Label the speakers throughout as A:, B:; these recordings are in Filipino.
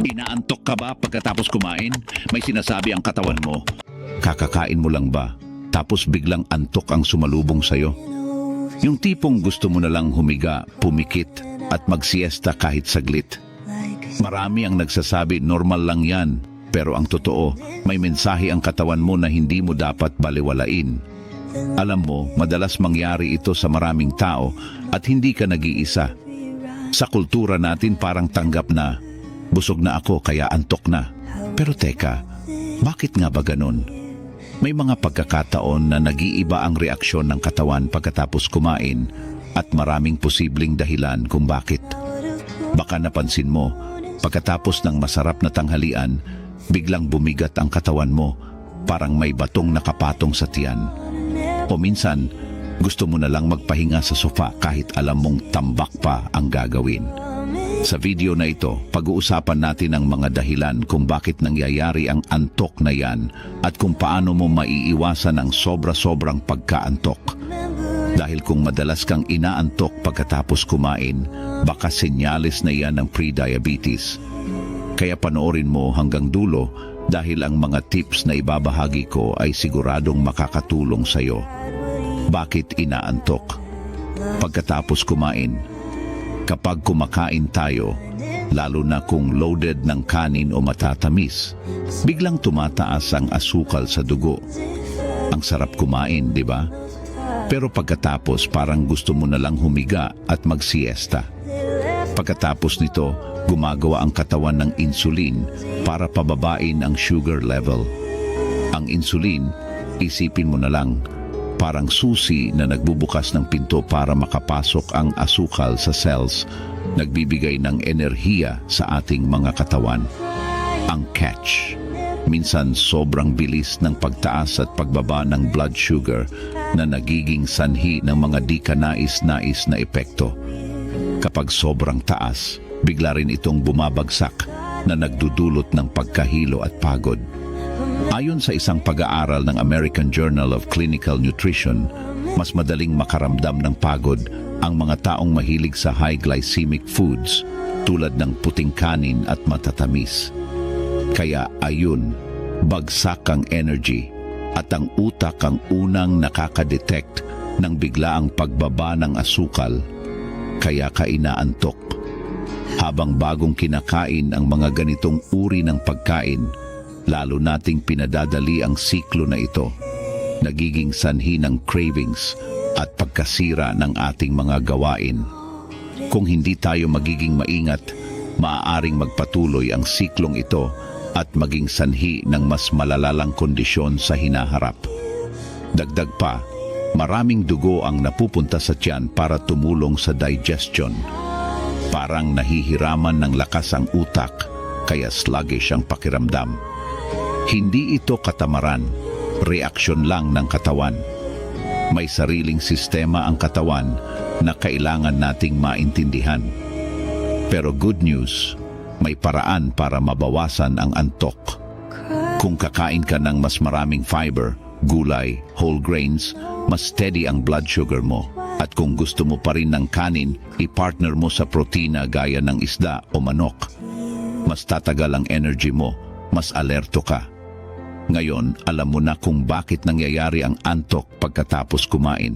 A: Inaantok ka ba pagkatapos kumain? May sinasabi ang katawan mo. Kakakain mo lang ba? Tapos biglang antok ang sumalubong sa'yo? Yung tipong gusto mo na lang humiga, pumikit, at magsiesta kahit saglit. Marami ang nagsasabi normal lang yan, pero ang totoo, may mensahe ang katawan mo na hindi mo dapat baliwalain. Alam mo, madalas mangyari ito sa maraming tao at hindi ka nag-iisa. Sa kultura natin parang tanggap na, busog na ako kaya antok na. Pero teka, bakit nga ba ganun? May mga pagkakataon na nag-iiba ang reaksyon ng katawan pagkatapos kumain at maraming posibleng dahilan kung bakit. Baka napansin mo, pagkatapos ng masarap na tanghalian, biglang bumigat ang katawan mo, parang may batong nakapatong sa tiyan. O minsan, gusto mo na lang magpahinga sa sofa kahit alam mong tambak pa ang gagawin. Sa video na ito, pag-uusapan natin ang mga dahilan kung bakit nangyayari ang antok na yan at kung paano mo maiiwasan ang sobra-sobrang pagkaantok. Dahil kung madalas kang inaantok pagkatapos kumain, baka senyales na yan ng pre-diabetes. Kaya panoorin mo hanggang dulo dahil ang mga tips na ibabahagi ko ay siguradong makakatulong sa'yo. Bakit inaantok? Pagkatapos kumain. Kapag kumakain tayo, lalo na kung loaded ng kanin o matatamis, biglang tumataas ang asukal sa dugo. Ang sarap kumain, di ba? Pero pagkatapos parang gusto mo na lang humiga at magsiesta. Pagkatapos nito, gumagawa ang katawan ng insulin para pababain ang sugar level. Ang insulin, isipin mo na lang, parang susi na nagbubukas ng pinto para makapasok ang asukal sa cells, nagbibigay ng enerhiya sa ating mga katawan. Ang catch, minsan sobrang bilis ng pagtaas at pagbaba ng blood sugar na nagiging sanhi ng mga di kanais-nais na epekto. Kapag sobrang taas, bigla rin itong bumabagsak na nagdudulot ng pagkahilo at pagod. Ayon sa isang pag-aaral ng American Journal of Clinical Nutrition, mas madaling makaramdam ng pagod ang mga taong mahilig sa high glycemic foods tulad ng puting kanin at matatamis. Kaya ayun, bagsak ang energy at ang utak ang unang nakakadetect ng biglaang pagbaba ng asukal, kaya ka inaantok. Habang bagong kinakain ang mga ganitong uri ng pagkain, lalo nating pinadadali ang siklo na ito, nagiging sanhi ng cravings at pagkasira ng ating mga gawain. Kung hindi tayo magiging maingat, maaaring magpatuloy ang siklong ito at maging sanhi ng mas malalalang kondisyon sa hinaharap. Dagdag pa, maraming dugo ang napupunta sa tiyan para tumulong sa digestion. Parang nahihiraman ng lakas ang utak, kaya sluggish ang pakiramdam. Hindi ito katamaran, reaksyon lang ng katawan. May sariling sistema ang katawan na kailangan nating maintindihan. Pero good news, may paraan para mabawasan ang antok. Kung kakain ka ng mas maraming fiber, gulay, whole grains, mas steady ang blood sugar mo. At kung gusto mo pa rin ng kanin, i-partner mo sa protina gaya ng isda o manok. Mas tatagal ang energy mo, mas alerto ka. Ngayon, alam mo na kung bakit nangyayari ang antok pagkatapos kumain.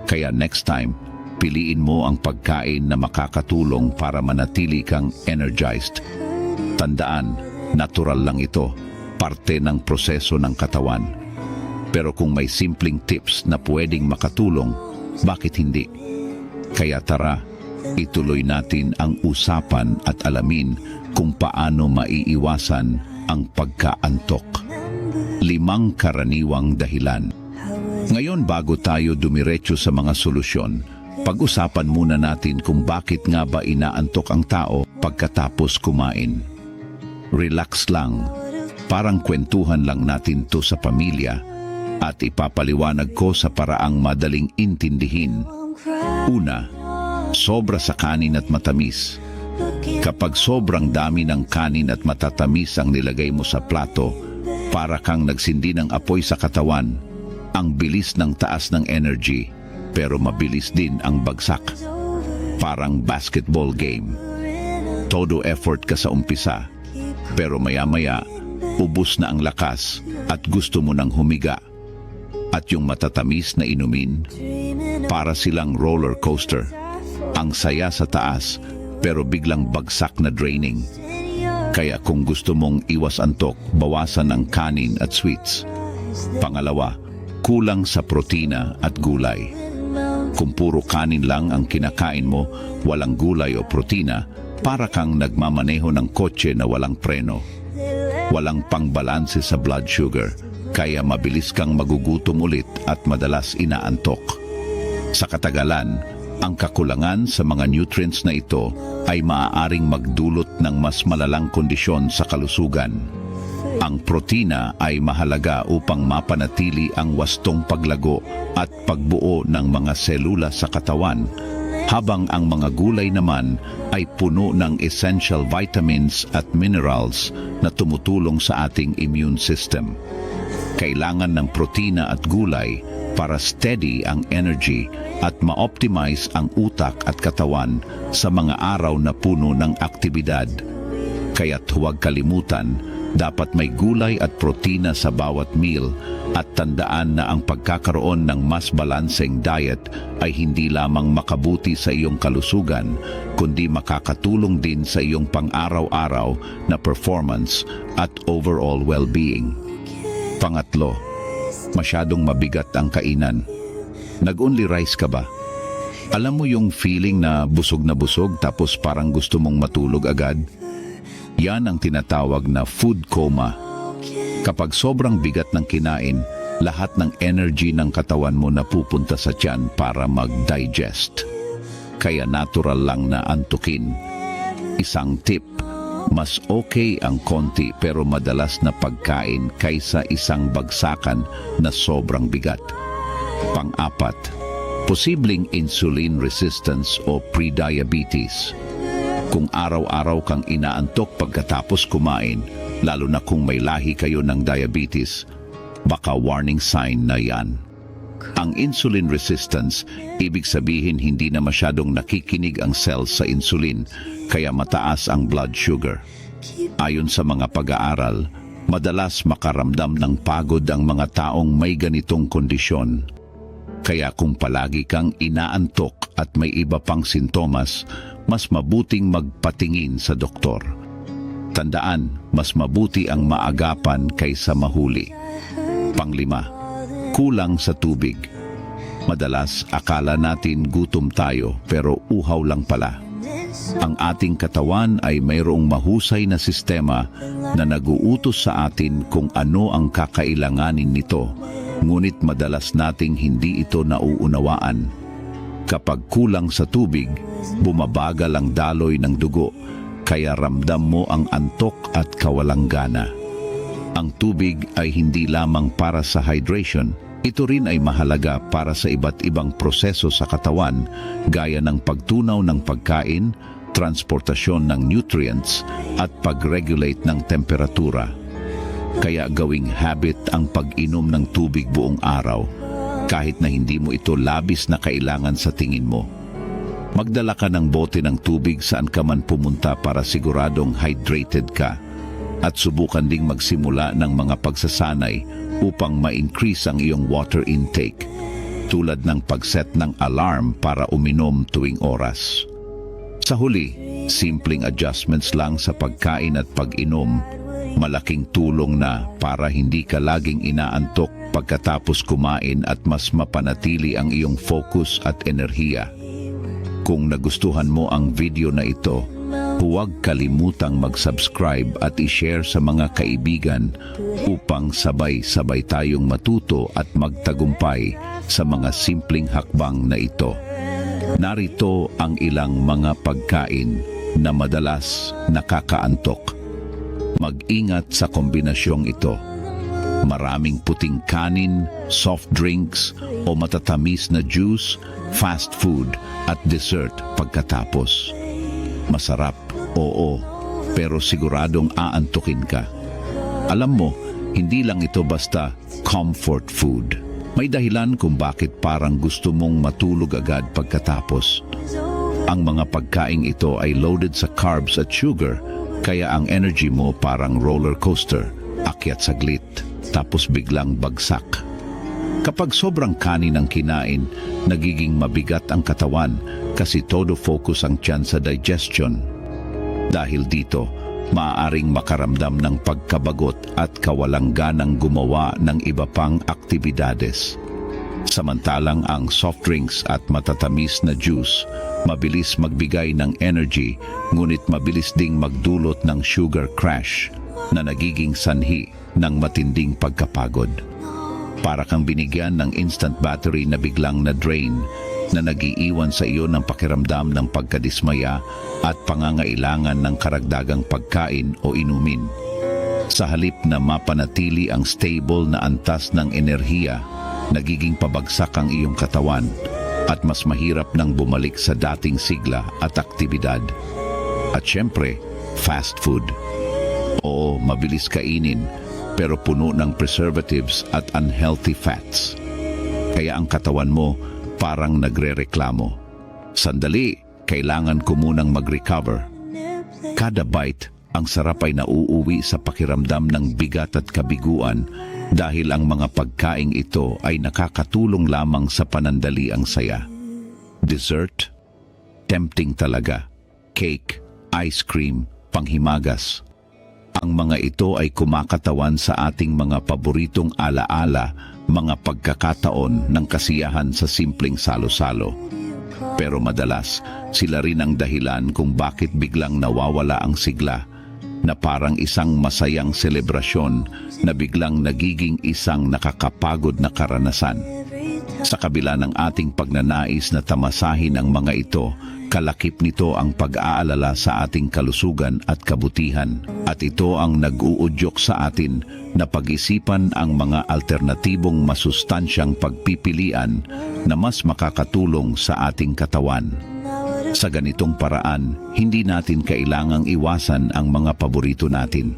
A: Kaya next time, piliin mo ang pagkain na makakatulong para manatili kang energized. Tandaan, natural lang ito, parte ng proseso ng katawan. Pero kung may simpleng tips na pwedeng makatulong, bakit hindi? Kaya tara, ituloy natin ang usapan at alamin kung paano maiiwasan ang pagkaantok. 5 karaniwang dahilan. Ngayon bago tayo dumiretso sa mga solusyon, pag-usapan muna natin kung bakit nga ba inaantok ang tao pagkatapos kumain. Relax lang, parang kwentuhan lang natin to sa pamilya at ipapaliwanag ko sa paraang madaling intindihin. Una, sobra sa kanin at matamis. Kapag sobrang dami ng kanin at matatamis ang nilagay mo sa plato, para kang nagsindi ng apoy sa katawan. Ang bilis ng taas ng energy, pero mabilis din ang bagsak. Parang basketball game. Todo effort ka sa umpisa, Pero maya-maya, ubos na ang lakas at gusto mo nang humiga. At yung matatamis na inumin, para silang roller coaster. Ang saya sa taas, pero biglang bagsak na draining. Kaya kung gusto mong iwas antok, bawasan ang kanin at sweets. Pangalawa, kulang sa protina at gulay. Kung puro kanin lang ang kinakain mo, walang gulay o protina, para kang nagmamaneho ng kotse na walang preno. Walang pangbalanse sa blood sugar, kaya mabilis kang magugutom ulit at madalas inaantok. Sa katagalan, ang kakulangan sa mga nutrients na ito ay maaaring magdulot ng mas malalang kondisyon sa kalusugan. Ang protina ay mahalaga upang mapanatili ang wastong paglago at pagbuo ng mga selula sa katawan, habang ang mga gulay naman ay puno ng essential vitamins at minerals na tumutulong sa ating immune system. Kailangan ng protina at gulay para steady ang energy at ma-optimize ang utak at katawan sa mga araw na puno ng aktibidad. Kaya't huwag kalimutan, dapat may gulay at protina sa bawat meal, at tandaan na ang pagkakaroon ng mas balanseng diet ay hindi lamang makabuti sa iyong kalusugan, kundi makakatulong din sa iyong pang-araw-araw na performance at overall well-being. Pangatlo, masyadong mabigat ang kainan. Nag-only rice ka ba? Alam mo yung feeling na busog tapos parang gusto mong matulog agad? Yan ang tinatawag na food coma. Kapag sobrang bigat ng kinain, lahat ng energy ng katawan mo napupunta sa tiyan para mag-digest. Kaya natural lang na antukin. Isang tip, mas okay ang konti pero madalas na pagkain kaysa isang bagsakan na sobrang bigat. Pang-apat, posibleng insulin resistance o pre-diabetes. Kung araw-araw kang inaantok pagkatapos kumain, lalo na kung may lahi kayo ng diabetes, baka warning sign na yan. Ang insulin resistance, ibig sabihin hindi na masyadong nakikinig ang cells sa insulin, kaya mataas ang blood sugar. Ayon sa mga pag-aaral, madalas makaramdam ng pagod ang mga taong may ganitong kondisyon. Kaya kung palagi kang inaantok at may iba pang sintomas, mas mabuting magpatingin sa doktor. Tandaan, mas mabuti ang maagapan kaysa mahuli. Panglima, kulang sa tubig. Madalas akala natin gutom tayo pero uhaw lang pala. Ang ating katawan ay mayroong mahusay na sistema na nag-uutos sa atin kung ano ang kakailanganin nito, ngunit madalas nating hindi ito nauunawaan. Kapag kulang sa tubig, bumabagal ang daloy ng dugo, kaya ramdam mo ang antok at kawalang gana. Ang tubig ay hindi lamang para sa hydration, ito rin ay mahalaga para sa iba't ibang proseso sa katawan, gaya ng pagtunaw ng pagkain, transportasyon ng nutrients, at pag-regulate ng temperatura. Kaya gawing habit ang pag-inom ng tubig buong araw, kahit na hindi mo ito labis na kailangan sa tingin mo. Magdala ka ng bote ng tubig saan ka man pumunta para siguradong hydrated ka, at subukan ding magsimula ng mga pagsasanay upang ma-increase ang iyong water intake, tulad ng pag-set ng alarm para uminom tuwing oras. Sa huli, simpleng adjustments lang sa pagkain at pag-inom, malaking tulong na para hindi ka laging inaantok pagkatapos kumain at mas mapanatili ang iyong focus at enerhiya. Kung nagustuhan mo ang video na ito, huwag kalimutang mag-subscribe at i-share sa mga kaibigan upang sabay-sabay tayong matuto at magtagumpay sa mga simpleng hakbang na ito. Narito ang ilang mga pagkain na madalas nakakaantok. Mag-ingat sa kombinasyong ito. Maraming puting kanin, soft drinks o matatamis na juice, fast food at dessert pagkatapos. Masarap, oo, pero siguradong aantukin ka. Alam mo, hindi lang ito basta comfort food. May dahilan kung bakit parang gusto mong matulog agad pagkatapos. Ang mga pagkaing ito ay loaded sa carbs at sugar, Kaya ang energy mo parang roller coaster, akyat saglit, tapos biglang bagsak. Kapag sobrang kanin ang kinain, nagiging mabigat ang katawan kasi todo focus ang tiyan sa digestion. Dahil dito, maaaring makaramdam ng pagkabagot at kawalang ganang gumawa ng iba pang aktibidades. Samantalang ang soft drinks at matatamis na juice, mabilis magbigay ng energy, ngunit mabilis ding magdulot ng sugar crash na nagiging sanhi ng matinding pagkapagod. Para kang binigyan ng instant battery na biglang na-drain, na nag-iiwan sa iyo ng pakiramdam ng pagkadismaya at pangangailangan ng karagdagang pagkain o inumin. Sa halip na mapanatili ang stable na antas ng enerhiya, nagiging pabagsak ang iyong katawan at mas mahirap nang bumalik sa dating sigla at aktibidad. At syempre, fast food. Oo, mabilis kainin, pero puno ng preservatives at unhealthy fats. Kaya ang katawan mo parang nagrereklamo. Sandali, kailangan ko munang mag-recover. Kada bite, ang sarap ay nauuwi sa pakiramdam ng bigat at kabiguan dahil ang mga pagkaing ito ay nakakatulong lamang sa panandaliang saya. Dessert? Tempting talaga. Cake, ice cream, panghimagas. Ang mga ito ay kumakatawan sa ating mga paboritong alaala, mga pagkakataon ng kasiyahan sa simpleng salo-salo. Pero madalas, sila rin ang dahilan kung bakit biglang nawawala ang sigla, na parang isang masayang selebrasyon na biglang nagiging isang nakakapagod na karanasan. Sa kabila ng ating pagnanais na tamasahin ang mga ito, kalakip nito ang pag-aalala sa ating kalusugan at kabutihan. At ito ang nag-uudyok sa atin na pag-isipan ang mga alternatibong masustansyang pagpipilian na mas makakatulong sa ating katawan. Sa ganitong paraan, hindi natin kailangang iwasan ang mga paborito natin.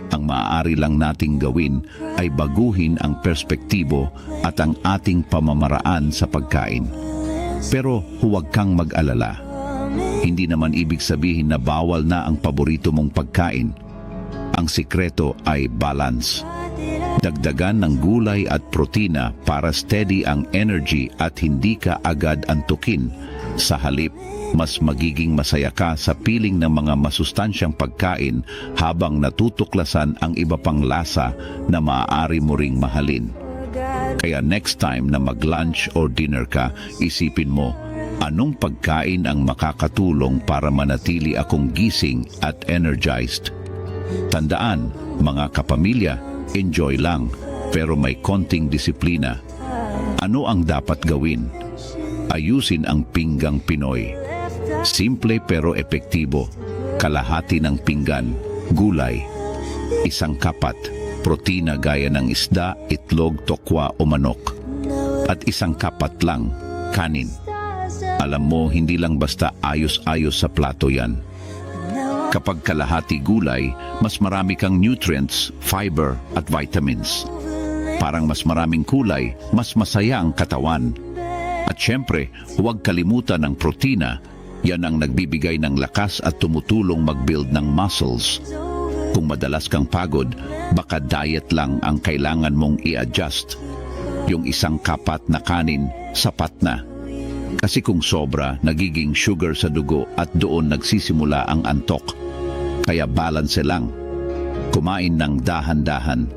A: Ang maaari lang nating gawin ay baguhin ang perspektibo at ang ating pamamaraan sa pagkain. Pero huwag kang mag-alala. Hindi naman ibig sabihin na bawal na ang paborito mong pagkain. Ang sikreto ay balance. Dagdagan ng gulay at protina para steady ang energy at hindi ka agad antukin. Sa halip, mas magiging masaya ka sa piling ng mga masustansyang pagkain habang natutuklasan ang iba pang lasa na maaari mo ring mahalin. Kaya next time na mag-lunch or dinner ka, isipin mo, anong pagkain ang makakatulong para manatili akong gising at energized? Tandaan, mga kapamilya, enjoy lang, pero may konting disiplina. Ano ang dapat gawin? Ayusin ang pinggang Pinoy. Simple pero epektibo. Kalahati ng pinggan, gulay. Isang kapat, protina gaya ng isda, itlog, tokwa o manok. At isang kapat lang, kanin. Alam mo, hindi lang basta ayos-ayos sa plato yan. Kapag kalahati gulay, mas marami kang nutrients, fiber at vitamins. Parang mas maraming kulay, mas masaya ang katawan. At syempre, huwag kalimutan ang protina. Yan ang nagbibigay ng lakas at tumutulong mag-build ng muscles. Kung madalas kang pagod, baka diet lang ang kailangan mong i-adjust. Yung isang kapat na kanin, sapat na. Kasi kung sobra, nagiging sugar sa dugo at doon nagsisimula ang antok. Kaya balance lang. Kumain ng dahan-dahan.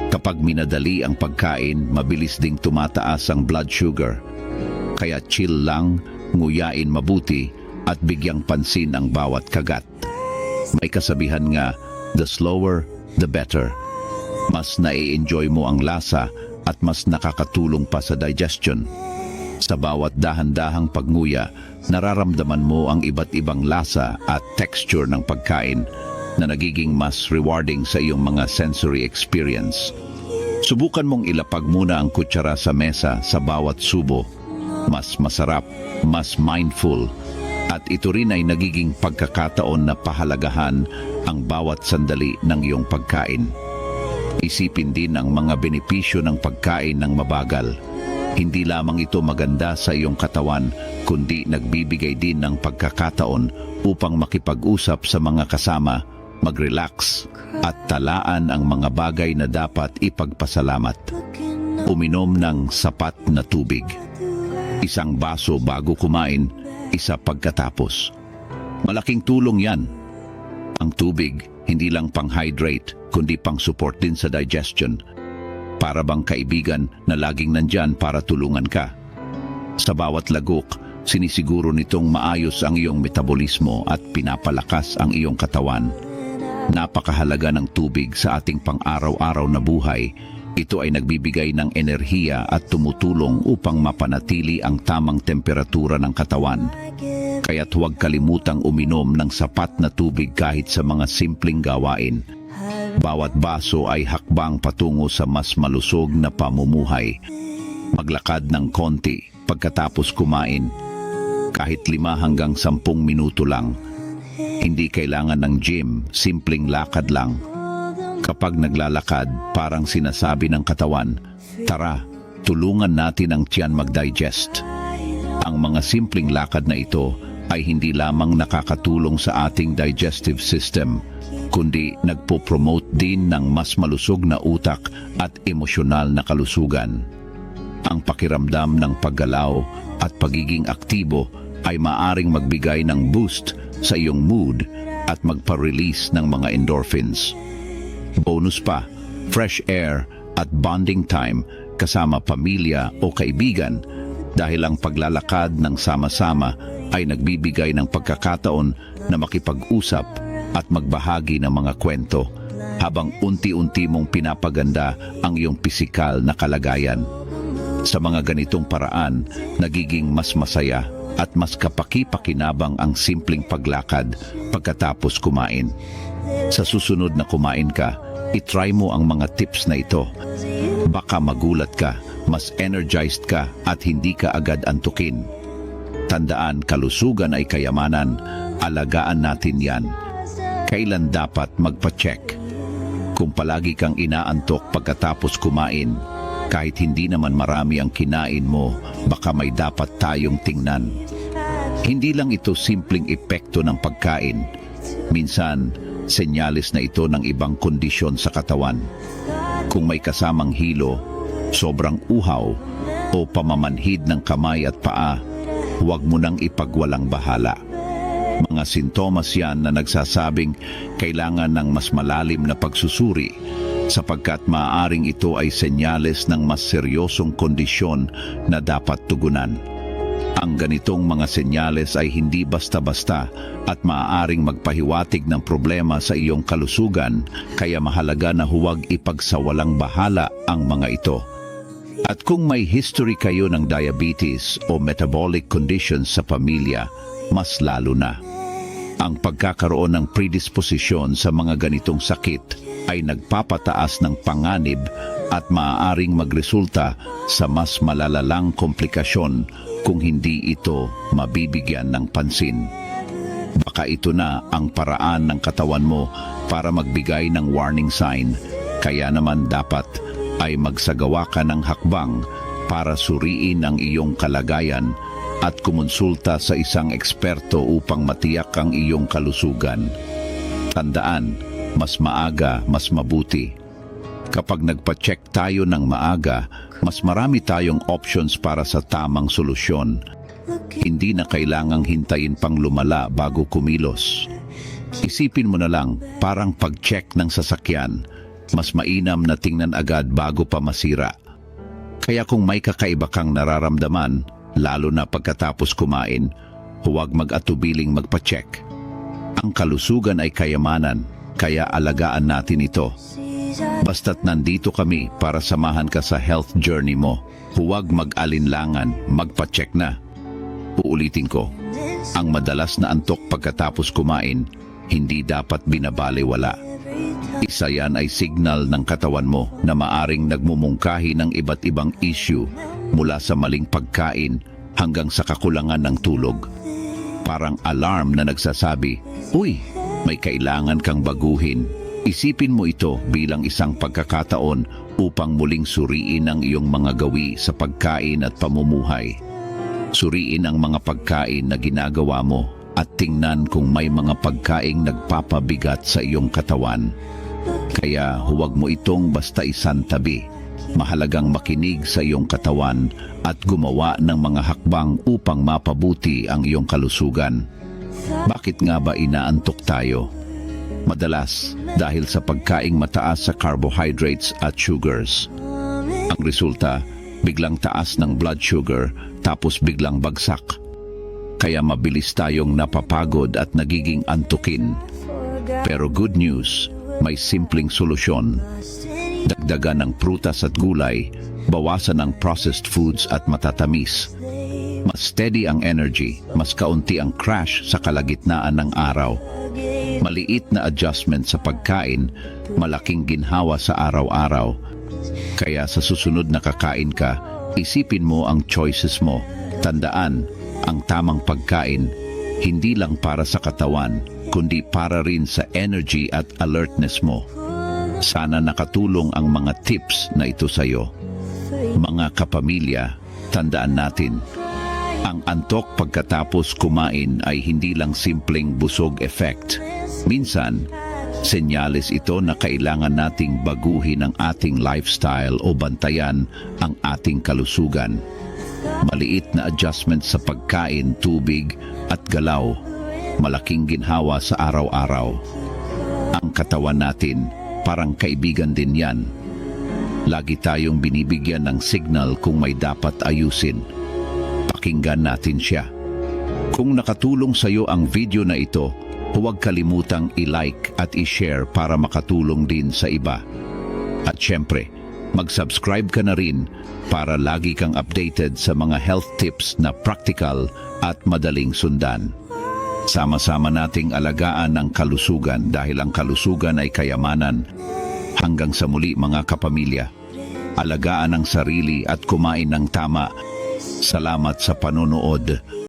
A: Kapag minadali ang pagkain, mabilis ding tumataas ang blood sugar. Kaya chill lang, nguyain mabuti, at bigyang pansin ang bawat kagat. May kasabihan nga, the slower, the better. Mas nai-enjoy mo ang lasa at mas nakakatulong pa sa digestion. Sa bawat dahan-dahang pagnguya, nararamdaman mo ang iba't ibang lasa at texture ng pagkain na nagiging mas rewarding sa iyong mga sensory experience. Subukan mong ilapag muna ang kutsara sa mesa sa bawat subo. Mas masarap, mas mindful, at ito rin ay nagiging pagkakataon na pahalagahan ang bawat sandali ng iyong pagkain. Isipin din ang mga benepisyo ng pagkain ng mabagal. Hindi lamang ito maganda sa iyong katawan, kundi nagbibigay din ng pagkakataon upang makipag-usap sa mga kasama, mag-relax, at talaan ang mga bagay na dapat ipagpasalamat. Uminom ng sapat na tubig. Isang baso bago kumain, isa pagkatapos. Malaking tulong yan. Ang tubig, hindi lang pang-hydrate, kundi pang-support din sa digestion. Para bang kaibigan na laging nandyan para tulungan ka. Sa bawat lagok, sinisiguro nitong maayos ang iyong metabolismo at pinapalakas ang iyong katawan. Napakahalaga ng tubig sa ating pang-araw-araw na buhay. Ito ay nagbibigay ng enerhiya at tumutulong upang mapanatili ang tamang temperatura ng katawan. Kaya't huwag kalimutang uminom ng sapat na tubig kahit sa mga simpleng gawain. Bawat baso ay hakbang patungo sa mas malusog na pamumuhay. Maglakad ng konti pagkatapos kumain, kahit 5 hanggang 10 minuto lang. Hindi kailangan ng gym, simpleng lakad lang. Kapag naglalakad, parang sinasabi ng katawan, tara, tulungan natin ang tiyan mag-digest. Ang mga simpleng lakad na ito ay hindi lamang nakakatulong sa ating digestive system, kundi nagpo-promote din ng mas malusog na utak at emosyonal na kalusugan. Ang pakiramdam ng paggalaw at pagiging aktibo ay maaring magbigay ng boost sa iyong mood at magpa-release ng mga endorphins. Bonus pa, fresh air at bonding time kasama pamilya o kaibigan dahil ang paglalakad ng sama-sama ay nagbibigay ng pagkakataon na makipag-usap at magbahagi ng mga kwento habang unti-unti mong pinapaganda ang iyong pisikal na kalagayan. Sa mga ganitong paraan, nagiging mas masaya at mas kapaki-pakinabang ang simpleng paglakad pagkatapos kumain. Sa susunod na kumain ka, itry mo ang mga tips na ito. Baka magulat ka, mas energized ka at hindi ka agad antukin. Tandaan, kalusugan ay kayamanan, alagaan natin yan. Kailan dapat magpa-check? Kung palagi kang inaantok pagkatapos kumain, kahit hindi naman marami ang kinain mo, baka may dapat tayong tingnan. Hindi lang ito simpleng epekto ng pagkain. Minsan, senyales na ito ng ibang kondisyon sa katawan. Kung may kasamang hilo, sobrang uhaw, o pamamanhid ng kamay at paa, huwag mo nang ipagwalang bahala. Mga sintomas yan na nagsasabing kailangan ng mas malalim na pagsusuri, sapagkat maaaring ito ay senyales ng mas seryosong kondisyon na dapat tugunan. Ang ganitong mga senyales ay hindi basta-basta at maaaring magpahiwatig ng problema sa iyong kalusugan, kaya mahalaga na huwag ipagsawalang bahala ang mga ito. At kung may history kayo ng diabetes o metabolic conditions sa pamilya, mas lalo na. Ang pagkakaroon ng predisposisyon sa mga ganitong sakit ay nagpapataas ng panganib at maaaring magresulta sa mas malalalang komplikasyon kung hindi ito mabibigyan ng pansin. Baka ito na ang paraan ng katawan mo para magbigay ng warning sign, kaya naman dapat ay magsagawa ka ng hakbang para suriin ang iyong kalagayan at kumonsulta sa isang eksperto upang matiyak ang iyong kalusugan. Tandaan, mas maaga, mas mabuti. Kapag nagpa-check tayo ng maaga, mas marami tayong options para sa tamang solusyon. Hindi na kailangang hintayin pang lumala bago kumilos. Isipin mo na lang, parang pag-check ng sasakyan, mas mainam na tingnan agad bago pa masira. Kaya kung may kakaiba kang nararamdaman, lalo na pagkatapos kumain, huwag mag-atubiling magpa-check. Ang kalusugan ay kayamanan, kaya alagaan natin ito. Basta't nandito kami para samahan ka sa health journey mo. Huwag mag-alinlangan, magpa-check na. Uulitin ko, ang madalas na antok pagkatapos kumain, hindi dapat binabalewala. Isa yan ay signal ng katawan mo na maaring nagmumungkahi ng iba't ibang issue mula sa maling pagkain hanggang sa kakulangan ng tulog. Parang alarm na nagsasabi, "Uy, may kailangan kang baguhin." Isipin mo ito bilang isang pagkakataon upang muling suriin ang iyong mga gawi sa pagkain at pamumuhay. Suriin ang mga pagkain na ginagawa mo at tingnan kung may mga pagkaing nagpapabigat sa iyong katawan. Kaya huwag mo itong basta isantabi. Mahalagang makinig sa iyong katawan at gumawa ng mga hakbang upang mapabuti ang iyong kalusugan. Bakit nga ba inaantok tayo? Madalas dahil sa pagkaing mataas sa carbohydrates at sugars. Ang resulta, biglang taas ng blood sugar tapos biglang bagsak. Kaya mabilis tayong napapagod at nagiging antukin. Pero good news, may simpleng solusyon. Dagdagan ng prutas at gulay, bawasan ang processed foods at matatamis. Mas steady ang energy, mas kaunti ang crash sa kalagitnaan ng araw. Maliit na adjustment sa pagkain, malaking ginhawa sa araw-araw. Kaya sa susunod na kakain ka, isipin mo ang choices mo. Tandaan, ang tamang pagkain, hindi lang para sa katawan, kundi para rin sa energy at alertness mo. Sana nakatulong ang mga tips na ito sa iyo. Mga kapamilya, tandaan natin, ang antok pagkatapos kumain ay hindi lang simpleng busog effect. Minsan, senyales ito na kailangan nating baguhin ang ating lifestyle o bantayan ang ating kalusugan. Maliit na adjustment sa pagkain, tubig at galaw, malaking ginhawa sa araw-araw. Ang katawan natin, parang kaibigan din yan. Lagi tayong binibigyan ng signal kung may dapat ayusin. Pakinggan natin siya. Kung nakatulong sa iyo ang video na ito, huwag kalimutang i-like at i-share para makatulong din sa iba. At syempre, mag-subscribe ka na rin para lagi kang updated sa mga health tips na practical at madaling sundan. Sama-sama nating alagaan ang kalusugan dahil ang kalusugan ay kayamanan. Hanggang sa muli mga kapamilya, alagaan ang sarili at kumain ng tama. Salamat sa panonood.